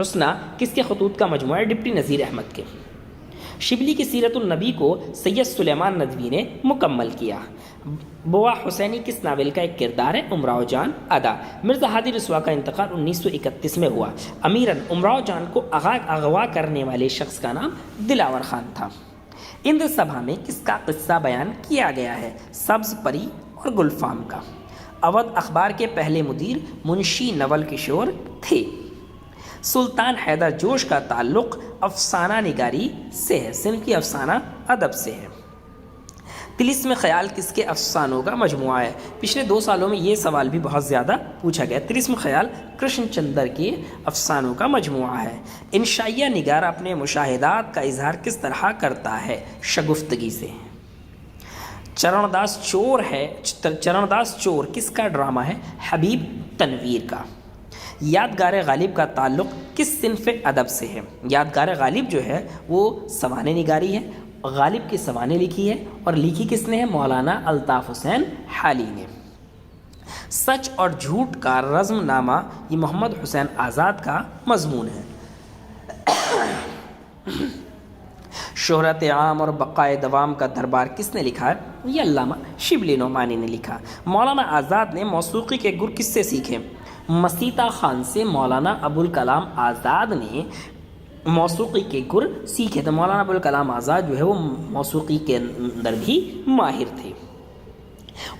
حسنہ کس کے خطوط کا مجموعہ ہے؟ ڈپٹی نذیر احمد کے۔ شبلی کی سیرت النبی کو سید سلیمان ندوی نے مکمل کیا۔ بوا حسینی کس ناول کا ایک کردار ہے؟ امراؤ جان ادا۔ مرزا ہادی رسوا کا انتقال 1931 میں ہوا۔ امیراً امراؤ جان کو اغوا کرنے والے شخص کا نام دلاور خان تھا۔ اندر سبھا میں کس کا قصہ بیان کیا گیا ہے؟ سبز پری اور گلفام کا۔ اودھ اخبار کے پہلے مدیر منشی نول کشور تھے۔ سلطان حیدر جوش کا تعلق افسانہ نگاری سے ہے، صنف کی افسانہ ادب سے ہے۔ طلسم خیال کس کے افسانوں کا مجموعہ ہے؟ پچھلے 2 سالوں میں یہ سوال بھی بہت زیادہ پوچھا گیا۔ طلسم خیال کرشن چندر کے افسانوں کا مجموعہ ہے۔ انشائیہ نگار اپنے مشاہدات کا اظہار کس طرح کرتا ہے؟ شگفتگی سے۔ چرن داس چور کس کا ڈرامہ ہے؟ حبیب تنویر کا۔ یادگار غالب کا تعلق کس صنف ادب سے ہے؟ یادگار غالب جو ہے وہ سوانح نگاری ہے۔ غالب کی سوانح لکھی ہے اور لکھی کس نے ہے؟ مولانا الطاف حسین حالی نے۔ سچ اور جھوٹ کا رزم نامہ یہ محمد حسین آزاد کا مضمون ہے۔ شہرت عام اور بقائے دوام کا دربار کس نے لکھا ہے؟ یہ علامہ شبلی نعمانی نے لکھا۔ مولانا آزاد نے موسیقی کے گر کس سے سیکھے؟ مسیطہ خان سے مولانا ابوالکلام آزاد نے موسیقی کے گر سیکھے تھے۔ مولانا ابوالکلام آزاد جو ہے وہ موسیقی کے اندر بھی ماہر تھے۔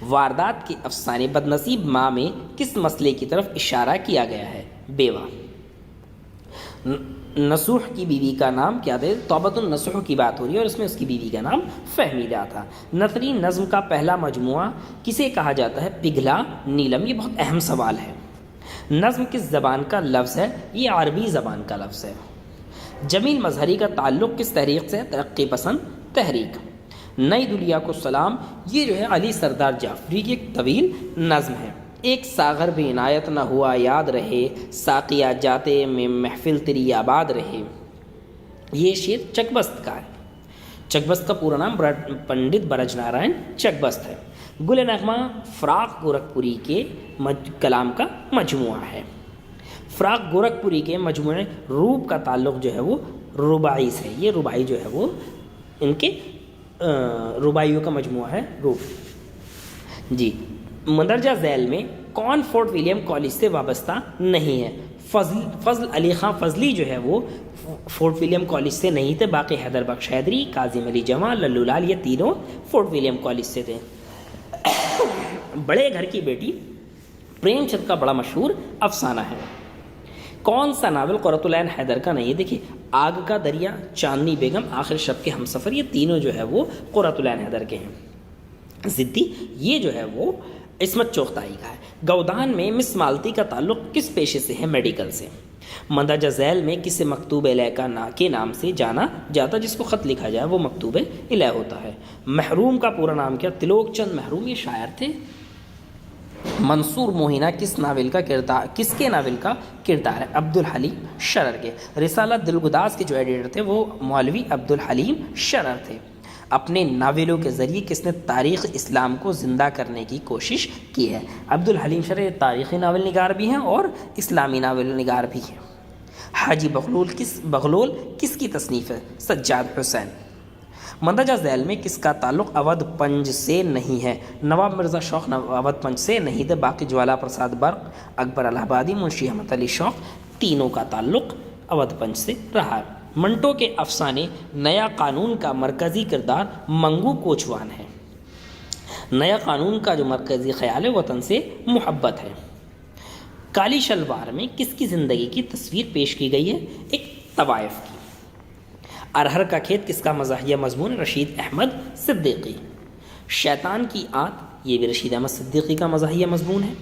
واردات کے افسانے بدنصیب ماں میں کس مسئلے کی طرف اشارہ کیا گیا ہے؟ بیوہ۔ نصوح کی بیوی کا نام کیا تھا؟ توبۃ النصوح کی بات ہو رہی ہے اور اس میں اس کی بیوی کا نام فہمیدہ تھا۔ نثری نظم کا پہلا مجموعہ کسے کہا جاتا ہے؟ پگھلا نیلم۔ یہ بہت اہم سوال ہے۔ نظم کس زبان کا لفظ ہے؟ یہ عربی زبان کا لفظ ہے۔ جمیل مظہری کا تعلق کس تحریک سے؟ ترقی پسند تحریک۔ نئی دنیا کو سلام یہ جو ہے علی سردار جعفری کی ایک طویل نظم ہے۔ ایک ساغر بھی عنایت نہ ہوا یاد رہے، ساقیہ جاتے میں محفل تیری آباد رہے۔ یہ شعر چکبست کا ہے۔ چکبست کا پورا نام پنڈت برج نارائن چکبست ہے۔ گل نغمہ فراق گورکھپوری کے کلام کا مجموعہ ہے۔ فراق گورکھپوری کے مجموعے روب کا تعلق جو ہے وہ رباعی سے۔ یہ رباعی جو ہے وہ ان کے رباعیوں کا مجموعہ ہے روب۔ جی، مندرجہ ذیل میں کون فورٹ ولیم کالج سے وابستہ نہیں ہے؟ فضل علی خان فضلی جو ہے وہ فورٹ ولیم کالج سے نہیں تھے، باقی حیدر بخش حیدری، کاظم علی جمع، للو لال یہ تینوں فورٹ ولیم کالج سے تھے۔ بڑے گھر کی بیٹی پریم چند کا بڑا مشہور افسانہ ہے۔ کون سا ناول قرۃ العین حیدر کا نہیں ہے؟ دیکھیے، آگ کا دریا، چاندنی بیگم، آخر شب کے ہم سفر، یہ تینوں جو ہے وہ قرۃ العین حیدر کے ہیں۔ ضدی یہ جو ہے وہ عصمت چوغتائی کا ہے۔ گودان میں مس مالتی کا تعلق کس پیشے سے ہے؟ میڈیکل سے۔ مندرجہ ذیل میں کسے مکتوب الیہ کے نام سے جانا جاتا؟ جس کو خط لکھا جائے وہ مکتوب الیہ ہوتا ہے۔ محروم کا پورا نام کیا؟ تلوک چند محروم یہ شاعر تھے۔ منصور موہنہ کس کے ناول کا کردار ہے؟ عبدالحلیم شرر کے۔ رسالہ دلگداز کے جو ایڈیٹر تھے وہ مولوی عبدالحلیم شرر تھے۔ اپنے ناولوں کے ذریعے کس نے تاریخ اسلام کو زندہ کرنے کی کوشش کی ہے؟ عبدالحلیم شرر تاریخی ناول نگار بھی ہیں اور اسلامی ناول نگار بھی ہیں۔ حاجی بغلول کس کی تصنیف ہے؟ سجاد حسین۔ مندرجہ ذیل میں کس کا تعلق اودھ پنج سے نہیں ہے؟ نواب مرزا شوق اودھ پنج سے نہیں تھے، باقی جوالا پرساد برق، اکبر الہ آبادی، منشی احمد علی شوق تینوں کا تعلق اودھ پنج سے رہا۔ منٹو کے افسانے نیا قانون کا مرکزی کردار منگو کوچوان ہے۔ نیا قانون کا جو مرکزی خیال ہے وطن سے محبت ہے۔ کالی شلوار میں کس کی زندگی کی تصویر پیش کی گئی ہے؟ ایک طوائف کی۔ ارہر کا کھیت کس کا مزاحیہ مضمون؟ رشید احمد صدیقی۔ شیطان کی آنت یہ بھی رشید احمد صدیقی کا مزاحیہ مضمون ہے۔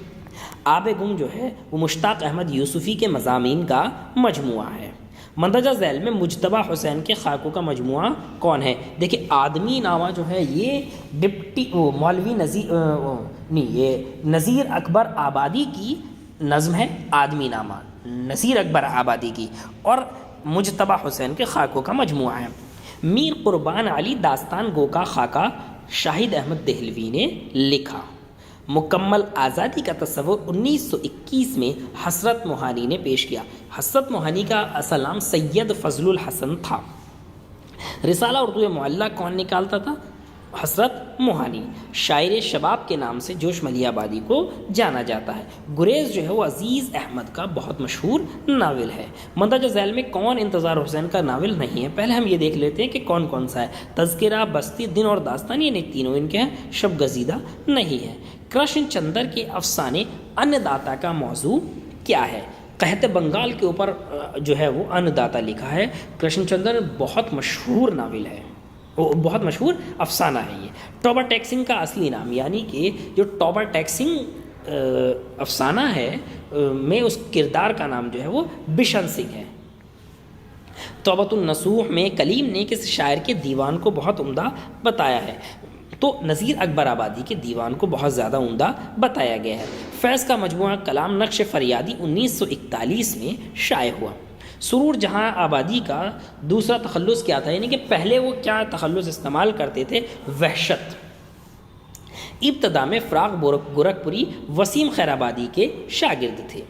آب گم جو ہے وہ مشتاق احمد یوسفی کے مضامین کا مجموعہ ہے۔ مندرجہ ذیل میں مجتبیٰ حسین کے خاکوں کا مجموعہ کون ہے؟ دیکھیں، آدمی نامہ جو ہے یہ مولوی نذیر اکبر آبادی کی نظم ہے۔ آدمی نامہ نذیر اکبر آبادی کی، اور مجتبیٰ حسین کے خاکوں کا مجموعہ ہے۔ میر قربان علی داستان گو کا خاکہ شاہد احمد دہلوی نے لکھا۔ مکمل آزادی کا تصور 1921 میں حسرت موہانی نے پیش کیا۔ حسرت موہانی کا اصل نام سید فضل الحسن تھا۔ رسالہ اردو معلّہ کون نکالتا تھا؟ حسرت موہانی۔ شاعر شباب کے نام سے جوش ملیح آبادی کو جانا جاتا ہے۔ گریز جو ہے وہ عزیز احمد کا بہت مشہور ناول ہے۔ مندرجہ ذیل میں کون انتظار حسین کا ناول نہیں ہے؟ پہلے ہم یہ دیکھ لیتے ہیں کہ کون کون سا ہے۔ تذکرہ، بستی، دن اور داستان، یہ تینوں ان کے ہیں۔ شب گزیدہ نہیں ہے۔ کرشن چندر کے افسانے ان داتا کا موضوع کیا ہے؟ قحط بنگال کے اوپر جو ہے وہ ان داتا لکھا ہے۔ کرشن چندر بہت مشہور ناول ہے، بہت مشہور افسانہ ہے یہ۔ ٹوبا ٹیک سنگھ کا اصلی نام، یعنی کہ جو ٹوبا ٹیک سنگھ افسانہ ہے میں اس کردار کا نام جو ہے وہ بشن سنگھ ہے۔ توبۃ النصوح میں کلیم نے کس شاعر کے دیوان کو بہت عمدہ بتایا ہے؟ تو نذیر اکبر آبادی کے دیوان کو بہت زیادہ عمدہ بتایا گیا ہے۔ فیض کا مجموعہ کلام نقش فریادی 1941 میں شائع ہوا۔ سرور جہاں آبادی کا دوسرا تخلص کیا تھا؟ یعنی کہ پہلے وہ کیا تخلص استعمال کرتے تھے؟ وحشت۔ ابتدا میں فراق گورکھپوری وسیم خیر آبادی کے شاگرد تھے۔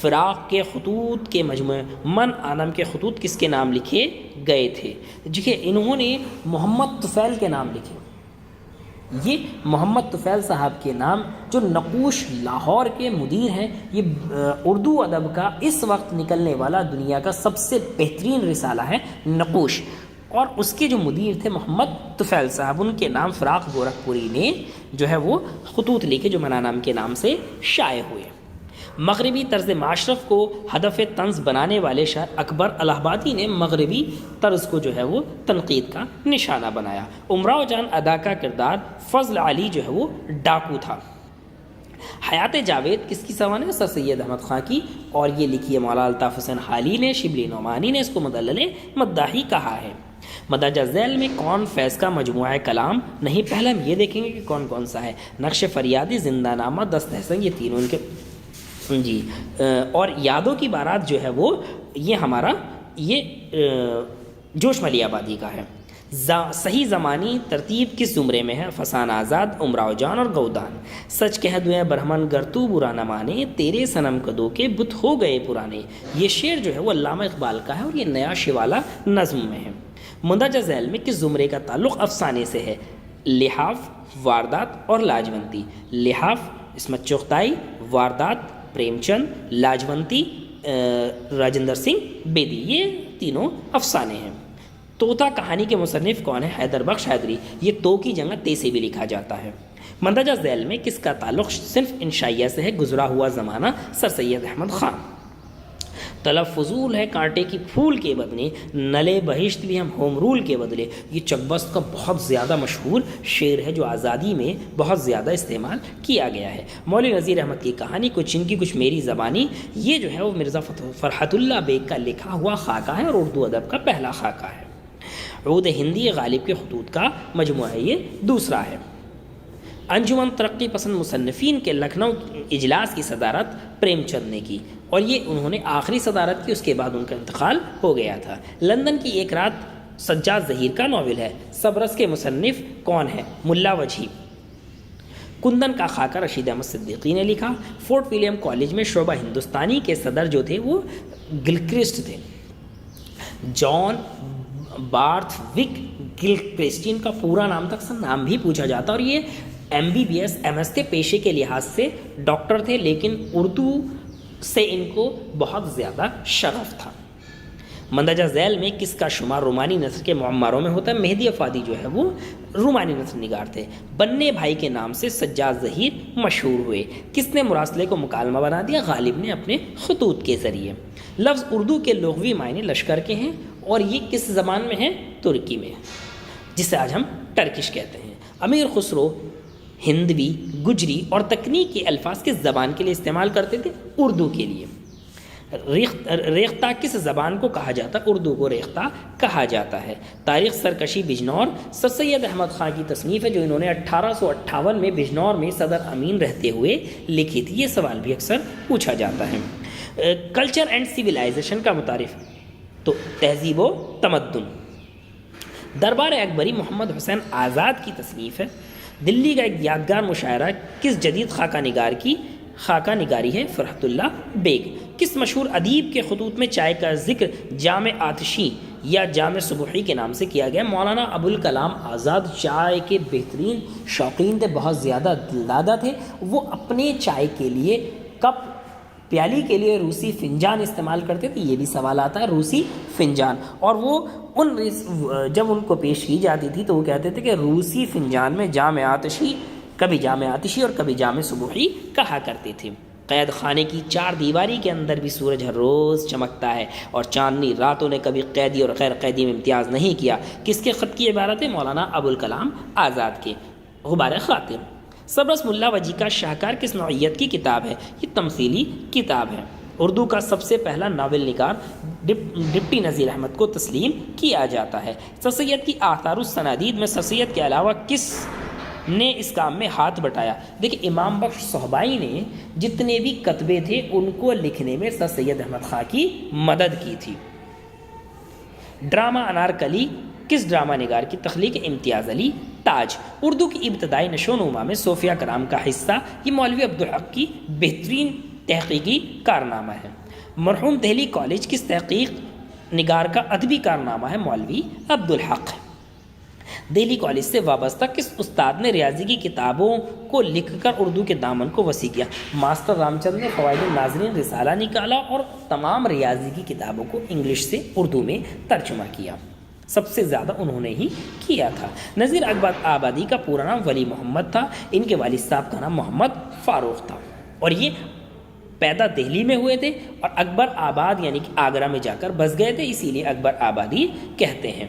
فراق کے خطوط کے مجموعے من عالم کے خطوط کس کے نام لکھے گئے تھے؟ دیکھیے انہوں نے محمد طفیل کے نام لکھے۔ یہ محمد طفیل صاحب کے نام جو نقوش لاہور کے مدیر ہیں، یہ اردو ادب کا اس وقت نکلنے والا دنیا کا سب سے بہترین رسالہ ہے نقوش، اور اس کے جو مدیر تھے محمد طفیل صاحب، ان کے نام فراق گورکھپوری نے جو ہے وہ خطوط لکھے جو من نام کے نام سے شائع ہوئے۔ مغربی طرز معاشرف کو ہدف طنز بنانے والے شاعر اکبر الہ آبادی نے مغربی طرز کو جو ہے وہ تنقید کا نشانہ بنایا۔ امراؤ جان ادا کا کردار فضل علی جو ہے وہ ڈاکو تھا۔ حیات جاوید کس کی سوانح ہے؟ سر سید احمد خان کی، اور یہ لکھی ہے مولانا الطاف حسین حالی نے۔ شبلی نعمانی نے اس کو مدلل مداحی کہا ہے۔ مندرجہ ذیل میں کون فیض کا مجموعہ کلام نہیں؟ پہلے ہم یہ دیکھیں گے کہ کون کون سا ہے۔ نقش فریادی، زندہ نامہ، دست احسن، یہ تینوں ان کے جی، اور یادوں کی بارات جو ہے وہ یہ ہمارا یہ جوش ملیح آبادی کا ہے۔ صحیح زمانی ترتیب کس زمرے میں ہے؟ فسان آزاد، امراؤ جان اور گودان۔ سچ کہہ دوئے برہمن گر تو برا نہ مانے، تیرے صنم کدو کے بت ہو گئے پرانے۔ یہ شعر جو ہے وہ علامہ اقبال کا ہے اور یہ نیا شوالا نظم میں ہے۔ مندرجہ ذیل میں کس زمرے کا تعلق افسانے سے ہے؟ لحاف، واردات اور لاجونتی۔ لحاف عصمت چغتائی، واردات پریم چند، لاجونتی راجندر سنگھ بیدی، یہ تینوں افسانے ہیں۔ طوطا کہانی کے مصنف کون ہے؟ حیدر بخش حیدری۔ یہ تو کی جگہ تے سے بھی لکھا جاتا ہے۔ مندرجہ ذیل میں کس کا تعلق صرف انشائیہ سے ہے؟ گزرا ہوا زمانہ، سر سید احمد خان۔ طلب فضول ہے کانٹے کی پھول کے بدلے، نلے بہشت بھی ہم ہوم رول کے بدلے۔ یہ چکبست کا بہت زیادہ مشہور شعر ہے جو آزادی میں بہت زیادہ استعمال کیا گیا ہے۔ مولوی نذیر احمد کی کہانی کچھ ان کی کچھ میری زبانی، یہ جو ہے وہ مرزا فرحت اللہ بیگ کا لکھا ہوا خاکہ ہے اور اردو ادب کا پہلا خاکہ ہے۔ عود ہندی غالب کے خطوط کا مجموعہ ہے، یہ دوسرا ہے۔ انجمن ترقی پسند مصنفین کے لکھنؤ اجلاس کی صدارت پریم چند نے کی، اور یہ انہوں نے آخری صدارت کی، اس کے بعد ان کا انتقال ہو گیا تھا۔ لندن کی ایک رات سجاد ظہیر کا ناول ہے۔ سبرس کے مصنف کون ہے؟ ملا وجہی۔ کندن کا خاکہ رشید احمد صدیقی نے لکھا۔ فورٹ ولیم کالج میں شعبہ ہندوستانی کے صدر جو تھے وہ گلکرسٹ تھے، جان بارتھ وک گلکرسٹ۔ ان کا پورا نام تک نام بھی پوچھا جاتا، اور یہ MBBS MS کے پیشے کے لحاظ سے ڈاکٹر تھے، لیکن اردو سے ان کو بہت زیادہ شغف تھا۔ مندرجہ ذیل میں کس کا شمار رومانی نثر کے معماروں میں ہوتا ہے؟ مہدی افادی جو ہے وہ رومانی نثر نگار تھے۔ بننے بھائی کے نام سے سجاد ظہیر مشہور ہوئے۔ کس نے مراسلے کو مکالمہ بنا دیا؟ غالب نے اپنے خطوط کے ذریعے۔ لفظ اردو کے لغوی معنی لشکر کے ہیں، اور یہ کس زبان میں ہے؟ ترکی میں، جسے آج ہم ٹرکش کہتے ہیں۔ امیر خسرو ہندوی، گجری اور تکنیک کے الفاظ کس زبان کے لیے استعمال کرتے تھے؟ اردو کے لیے۔ ریختہ کس زبان کو کہا جاتا ہے؟ اردو کو ریختہ کہا جاتا ہے۔ تاریخ سرکشی بجنور سر سید احمد خان کی تصنیف ہے، جو انہوں نے 1858 میں بجنور میں صدر امین رہتے ہوئے لکھی تھی۔ یہ سوال بھی اکثر پوچھا جاتا ہے۔ کلچر اینڈ سویلائزیشن کا متعارف، تو تہذیب و تمدن۔ دربار اکبری محمد حسین آزاد کی تصنیف ہے۔ دلی کا ایک یادگار مشاعرہ کس جدید خاکہ نگاری ہے؟ فرحت اللہ بیگ۔ کس مشہور ادیب کے خطوط میں چائے کا ذکر جام آتشی یا جام صبحی کے نام سے کیا گیا؟ مولانا ابوالکلام آزاد چائے کے بہترین شوقین تھے، بہت زیادہ دلدادہ تھے۔ وہ اپنے چائے کے لیے کپ پیالی کے لیے روسی فنجان استعمال کرتے تھے۔ یہ بھی سوال آتا ہے، روسی فنجان، اور وہ جب ان کو پیش کی جاتی تھی تو وہ کہتے تھے کہ روسی فنجان میں جام آتشی، کبھی جام آتشی اور کبھی جام صبحی کہا کرتے تھے۔ قید خانے کی چار دیواری کے اندر بھی سورج ہر روز چمکتا ہے اور چاندنی راتوں نے کبھی قیدی اور غیر قیدی میں امتیاز نہیں کیا۔ کس کے خط کی عبارت ہے؟ مولانا ابوالکلام آزاد کے۔ غبار خاطر۔ سبرس ملا وجی کا شاہکار کس نوعیت کی کتاب ہے؟ یہ تمثیلی کتاب ہے۔ اردو کا سب سے پہلا ناول نگار ڈپٹی نذیر احمد کو تسلیم کیا جاتا ہے۔ سر سید کی آثار السنادید میں سر سید کے علاوہ کس نے اس کام میں ہاتھ بٹایا؟ دیکھیں، امام بخش صہبائی نے جتنے بھی کتبے تھے ان کو لکھنے میں سر سید احمد خاں کی مدد کی تھی۔ ڈرامہ انارکلی کس ڈرامہ نگار کی تخلیق؟ امتیاز علی تاج۔ اردو کی ابتدائی نشو و نما میں صوفیہ کرام کا حصہ، یہ مولوی عبدالحق کی بہترین تحقیقی کارنامہ ہے۔ مرحوم دہلی کالج کس تحقیق نگار کا ادبی کارنامہ ہے؟ مولوی عبدالحق۔ دہلی کالج سے وابستہ کس استاد نے ریاضی کی کتابوں کو لکھ کر اردو کے دامن کو وسیع کیا؟ ماسٹر رام چند نے فوائد الناظرین رسالہ نکالا اور تمام ریاضی کی کتابوں کو انگلش سے اردو میں ترجمہ کیا۔ سب سے زیادہ انہوں نے ہی کیا تھا۔ نذیر اکبر آبادی کا پورا نام ولی محمد تھا، ان کے والد صاحب کا نام محمد فاروق تھا، اور یہ پیدا دہلی میں ہوئے تھے اور اکبر آباد یعنی کہ آگرہ میں جا کر بس گئے تھے، اسی لیے اکبر آبادی کہتے ہیں۔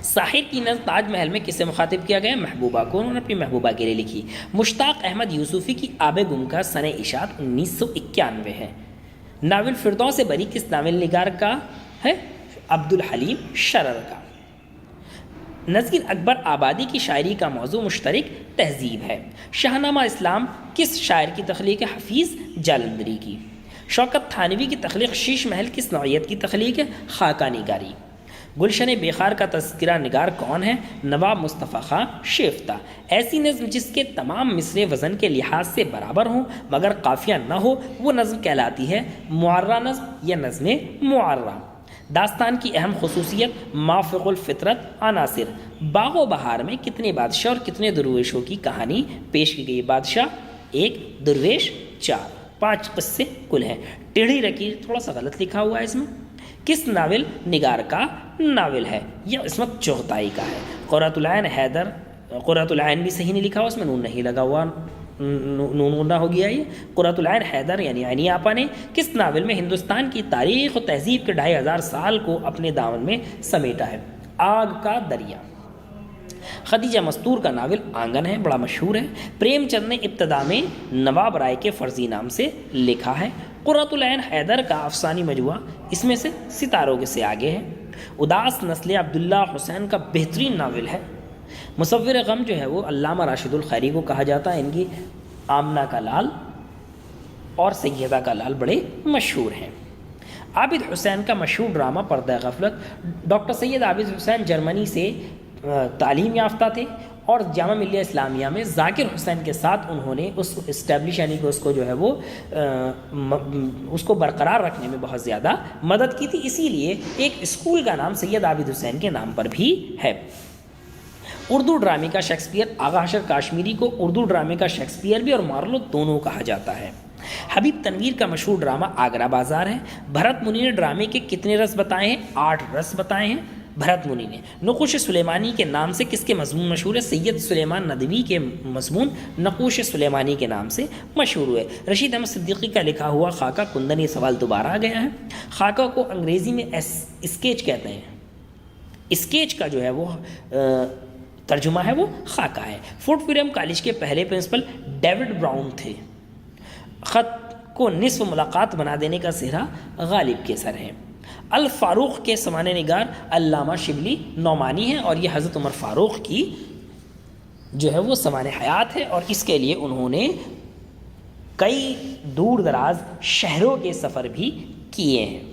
ساحر کی نظم تاج محل میں کسے مخاطب کیا گیا؟ محبوبہ کو، انہوں نے اپنی محبوبہ کے لیے لکھی۔ مشتاق احمد یوسفی کی آب گم کا سنہ اشاعت 1991 ہے۔ ناول فردوس بری کس ناول نگار کا ہے؟ عبدالحلیم شرر کا۔ نذیر اکبر آبادی کی شاعری کا موضوع مشترک تہذیب ہے۔ شاہنامہ اسلام کس شاعر کی تخلیق ہے؟ حفیظ جالندھری کی۔ شوکت تھانوی کی تخلیق شیش محل کس نوعیت کی تخلیق ہے؟ خاکہ نگاری۔ گلشن بیخار کا تذکرہ نگار کون ہے؟ نواب مصطفیٰ خان شیفتہ۔ ایسی نظم جس کے تمام مصرے وزن کے لحاظ سے برابر ہوں مگر قافیہ نہ ہو وہ نظم کہلاتی ہے معرہ نظم یا نظم معرہ۔ داستان کی اہم خصوصیت مافوق الفطرت عناصر۔ باغ و بہار میں کتنے بادشاہ اور کتنے درویشوں کی کہانی پیش کی گئی؟ بادشاہ 1، درویش 4، 5 قصے کل ہیں۔ ٹیڑھی لکیر تھوڑا سا غلط لکھا ہوا ہے اس میں، کس ناول نگار کا ناول ہے؟ یہ عصمت چغتائی کا ہے۔ قرۃ العین حیدر، قرۃ العین بھی صحیح نہیں لکھا ہوا، اس میں نون نہیں لگا ہوا، نون غنہ ہو گیا۔ یہ قرۃ العین حیدر یعنی عینی آپا نے کس ناول میں ہندوستان کی تاریخ و تہذیب کے 2500 سال کو اپنے دامن میں سمیٹا ہے؟ آگ کا دریا۔ خدیجہ مستور کا ناول آنگن ہے، بڑا مشہور ہے۔ پریم چند نے ابتدا میں نواب رائے کے فرضی نام سے لکھا ہے۔ قرۃ العین حیدر کا افسانی مجموعہ اس میں سے ستاروں کے سے آگے ہے۔ اداس نسل عبداللہ حسین کا بہترین ناول ہے۔ مصور غم جو ہے وہ علامہ راشد الخیری کو کہا جاتا ہے، ان کی آمنہ کا لال اور سیدہ کا لال بڑے مشہور ہیں۔ عابد حسین کا مشہور ڈرامہ پردہ غفلت۔ ڈاکٹر سید عابد حسین جرمنی سے تعلیم یافتہ تھے اور جامعہ ملیہ اسلامیہ میں ذاکر حسین کے ساتھ انہوں نے اس اسٹیبلش یعنی کہ اس کو جو ہے وہ اس کو برقرار رکھنے میں بہت زیادہ مدد کی تھی، اسی لیے ایک اسکول کا نام سید عابد حسین کے نام پر بھی ہے۔ اردو ڈرامے کا شیکسپیئر آغا حشر کاشمیری کو اردو ڈرامے کا شیکسپیئر بھی اور مارلو دونوں کہا جاتا ہے۔ حبیب تنویر کا مشہور ڈرامہ آگرہ بازار ہے۔ بھرت منی نے ڈرامے کے کتنے رس بتائے ہیں؟ 8 رس بتائے ہیں بھرت منی نے۔ نقوش سلیمانی کے نام سے کس کے مضمون مشہور ہے؟ سید سلیمان ندوی کے مضمون نقوش سلیمانی کے نام سے مشہور ہوئے۔ رشید احمد صدیقی کا لکھا ہوا خاکہ کندن، یہ سوال دوبارہ آ گیا ہے۔ خاکہ کو انگریزی میں اسکیچ کہتے ہیں، اسکیچ کا جو ہے وہ ترجمہ ہے وہ خاکہ ہے۔ فورٹ ولیم کالج کے پہلے پرنسپل ڈیوڈ براؤن تھے۔ خط کو نصف ملاقات بنا دینے کا سہرا غالب کے سر ہے۔ الفاروق کے سمانہ نگار علامہ شبلی نعمانی ہیں اور یہ حضرت عمر فاروق کی جو ہے وہ سمانہ حیات ہے، اور اس کے لیے انہوں نے کئی دور دراز شہروں کے سفر بھی کیے ہیں۔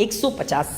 150